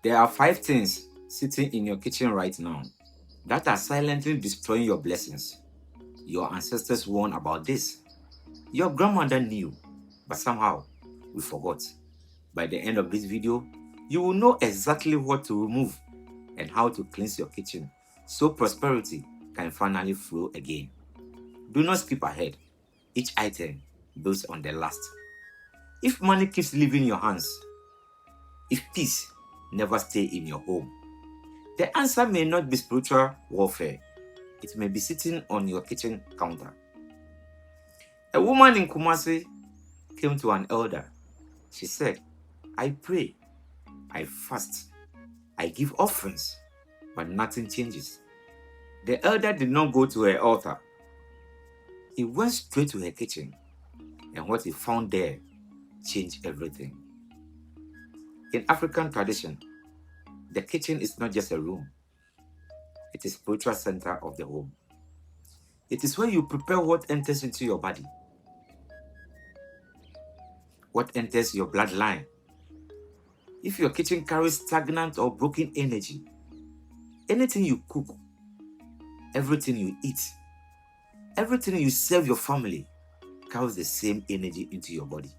There are 5 things sitting in your kitchen right now that are silently destroying your blessings. Your ancestors warned about this. Your grandmother knew, but somehow we forgot. By the end of this video, you will know exactly what to remove and how to cleanse your kitchen so prosperity can finally flow again. Do not skip ahead. Each item builds on the last. If money keeps leaving your hands, if peace never stay in your home, the answer may not be spiritual warfare. It may be sitting on your kitchen counter. A woman in Kumasi came to an elder. She said, I pray, I fast, I give offerings, but nothing changes. The elder did not go to her altar. He went straight to her kitchen, and what he found there changed everything. In African tradition, the kitchen is not just a room. It is the spiritual center of the home. It is where you prepare what enters into your body, what enters your bloodline. If your kitchen carries stagnant or broken energy, anything you cook, everything you eat, everything you serve your family carries the same energy into your body.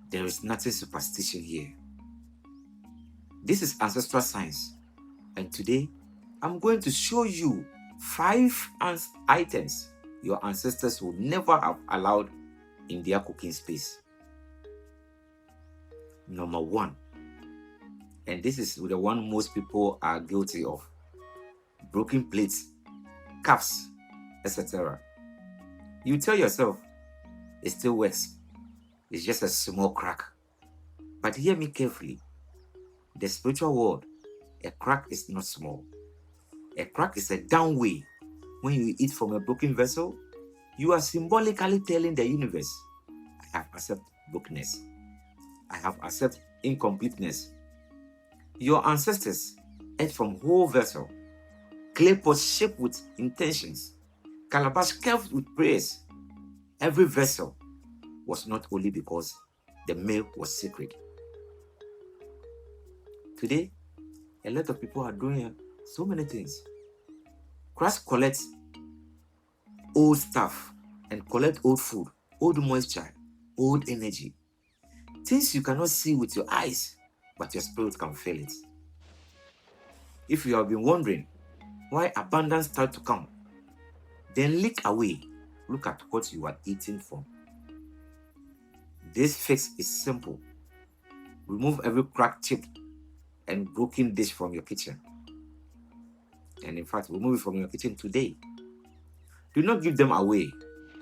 There is nothing superstition here. This is ancestral science, and today I'm going to show you 5 items your ancestors would never have allowed in their cooking space. Number 1, and this is the one most people are guilty of: broken plates, cups, etc. You tell yourself, it still works. It's just a small crack. But hear me carefully. The spiritual world, a crack is not small. A crack is a downway. When you eat from a broken vessel, you are symbolically telling the universe, I have accepted brokenness. I have accepted incompleteness. Your ancestors ate from whole vessel, clay pot shaped with intentions, calabash carved with prayers. Every vessel was not only because the meal was sacred. Today, a lot of people are doing so many things. Crash collects old stuff and collect old food, old moisture, old energy. Things you cannot see with your eyes, but your spirit can feel it. If you have been wondering why abundance starts to come, then look away. Look at what you are eating from. This fix is simple. Remove every cracked, chipped, and broken dish from your kitchen. And in fact, remove it from your kitchen today. Do not give them away.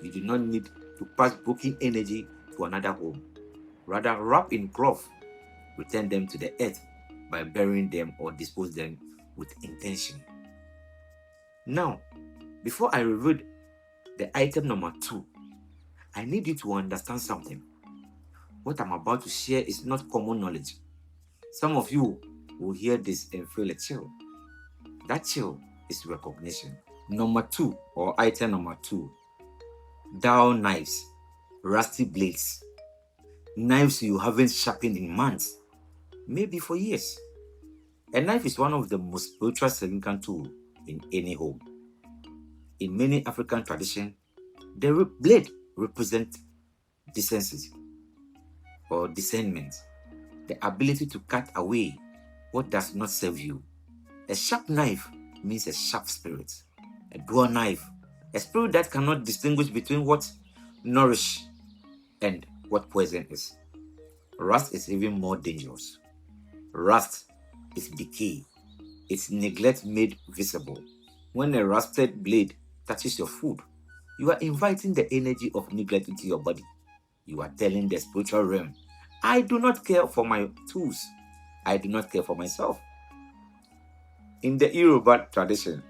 You do not need to pass broken energy to another home. Rather, wrap in cloth, return them to the earth by burying them or dispose them with intention. Now, before I reveal the item number 2, I need you to understand something. What I'm about to share is not common knowledge. Some of you will hear this and feel a chill. That chill is recognition. Number 2, or item number 2, dull knives, rusty blades, knives you haven't sharpened in months, maybe for years. A knife is one of the most spiritual significant tools in any home. In many African traditions, the blade represents decency or discernment, the ability to cut away what does not serve you. A sharp knife means a sharp spirit. A dull knife, a spirit that cannot distinguish between what nourish and what poison is. Rust is even more dangerous. Rust is decay. It's neglect made visible. When a rusted blade touches your food, you are inviting the energy of neglect into your body. You are telling the spiritual realm, I do not care for my tools. I do not care for myself. In the Yoruba tradition,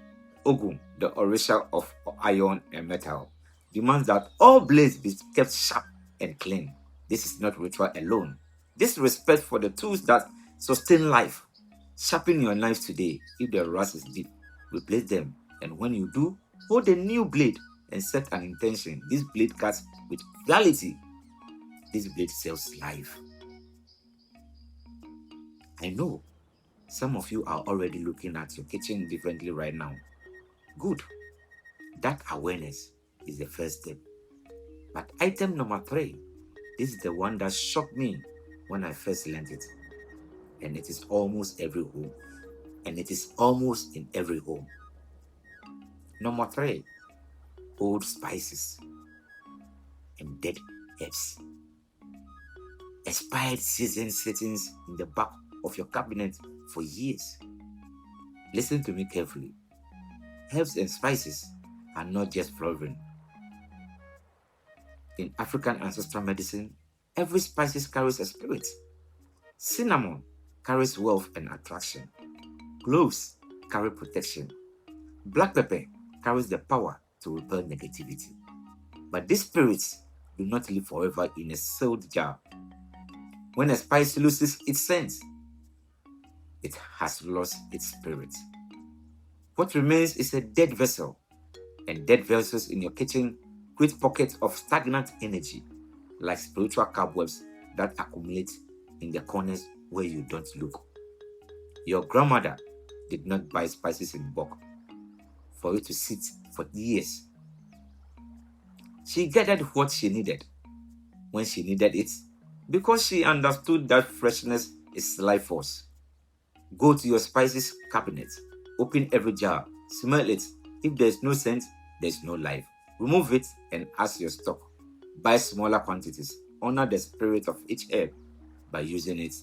Ogun, the orisha of iron and metal, demands that all blades be kept sharp and clean. This is not ritual alone. This respect for the tools that sustain life. Sharpen your knives today. If the rust is deep, replace them. And when you do, hold a new blade and set an intention. This blade cuts with reality. This blade saves life. I know some of you are already looking at your kitchen differently right now. Good. That awareness is the first step. But item number 3, this is the one that shocked me when I first learned it. And it is almost every home. And it is almost in every home. Number 3, old spices and dead herbs. Expired season settings in the back of your cabinet for years. Listen to me carefully. Herbs and spices are not just flavoring. In African ancestral medicine, every spice carries a spirit. Cinnamon carries wealth and attraction. Cloves carry protection. Black pepper carries the power to repel negativity. But these spirits do not live forever in a sealed jar. When a spice loses its scent, it has lost its spirit. What remains is a dead vessel, and dead vessels in your kitchen create pockets of stagnant energy, like spiritual cobwebs that accumulate in the corners where you don't look. Your grandmother did not buy spices in bulk for it to sit for years. She gathered what she needed when she needed it because she understood that freshness is life force. Go to your spices cabinet, open every jar, smell it. If there's no scent, there's no life. Remove it and add your stock. Buy smaller quantities. Honor the spirit of each herb by using it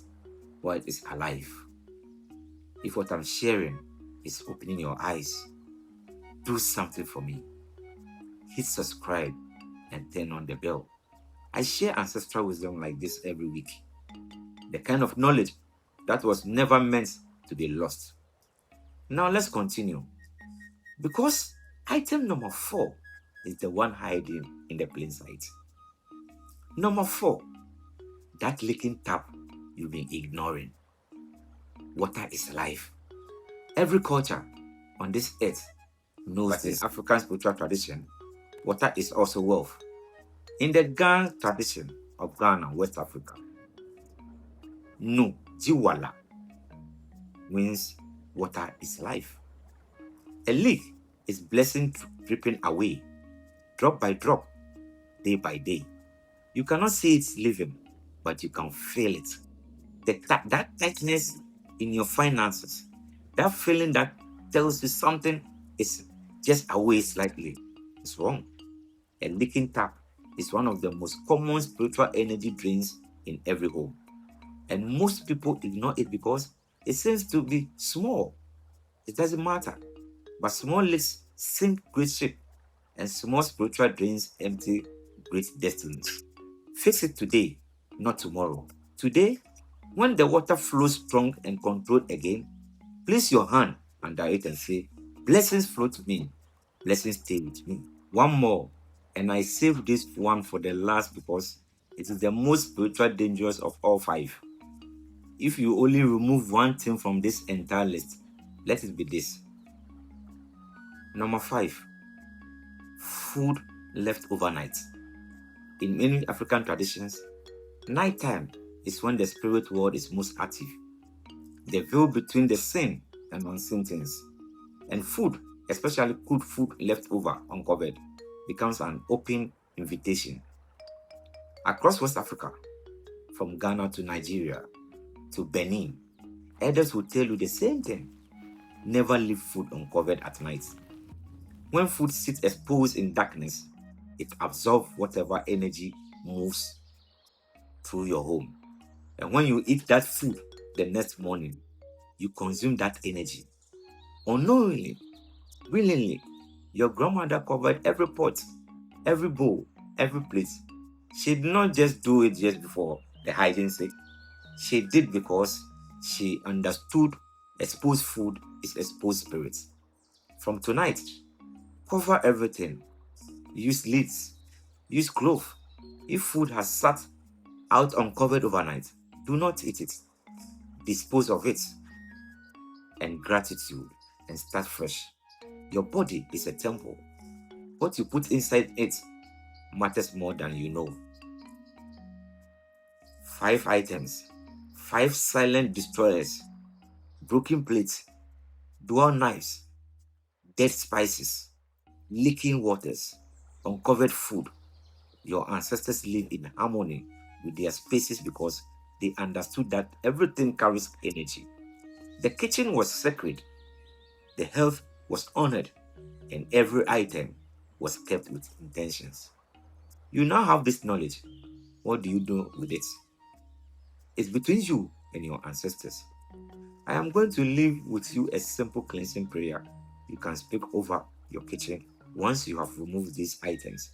while it is alive. If what I'm sharing is opening your eyes, do something for me. Hit subscribe and turn on the bell. I share ancestral wisdom like this every week. The kind of knowledge that was never meant to be lost. Now let's continue. Because item number 4 is the one hiding in the plain sight. Number 4, that leaking tap you've been ignoring. Water is life. Every culture on this earth knows this. In African spiritual tradition, water is also wealth. In the Ghana tradition of Ghana, West Africa, no, Jiwala means water is life. A leak is blessing dripping away, drop by drop, day by day. You cannot see it living, but you can feel it. That tightness in your finances, that feeling that tells you something is just away slightly, is wrong. A leaking tap is one of the most common spiritual energy drains in every home. And most people ignore it because it seems to be small. It doesn't matter. But small leaks sink great ship, and small spiritual drains empty great destinies. Fix it today, not tomorrow. Today, when the water flows strong and controlled again, place your hand under it and say, blessings flow to me, blessings stay with me. One more, and I save this one for the last because it is the most spiritual dangerous of all 5. If you only remove one thing from this entire list, let it be this. Number 5, food left overnight. In many African traditions, nighttime is when the spirit world is most active. The veil between the seen and unseen things. And food, especially cooked food left over uncovered, becomes an open invitation. Across West Africa, from Ghana to Nigeria to Benin, elders will tell you the same thing. Never leave food uncovered at night. When food sits exposed in darkness, it absorbs whatever energy moves through your home. And when you eat that food the next morning, you consume that energy. Unknowingly, willingly, your grandmother covered every pot, every bowl, every plate. She did not just do it just before the hygiene sake. She did because she understood exposed food is exposed spirits. From tonight, cover everything. Use lids. Use cloth. If food has sat out uncovered overnight, do not eat it. Dispose of it. And gratitude and start fresh. Your body is a temple. What you put inside it matters more than you know. 5 items, 5 silent destroyers, broken plates, dual knives, dead spices, leaking waters, uncovered food. Your ancestors live in harmony with their spaces because they understood that everything carries energy. The kitchen was sacred, the health was honored, and every item was kept with intentions. You now have this knowledge. What do you do with it? It's between you and your ancestors. I am going to leave with you a simple cleansing prayer you can speak over your kitchen once you have removed these items.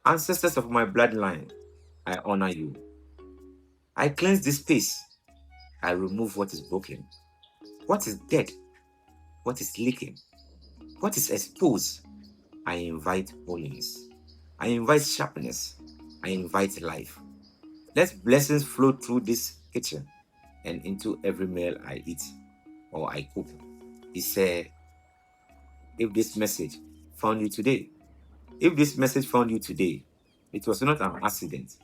Ancestors of my bloodline, I honor you. I cleanse this space. I remove what is broken, what is dead, what is leaking, what is exposed. I invite holiness. I invite sharpness. I invite life. Let blessings flow through this kitchen and into every meal I eat or I cook. He said, if this message found you today, it was not an accident.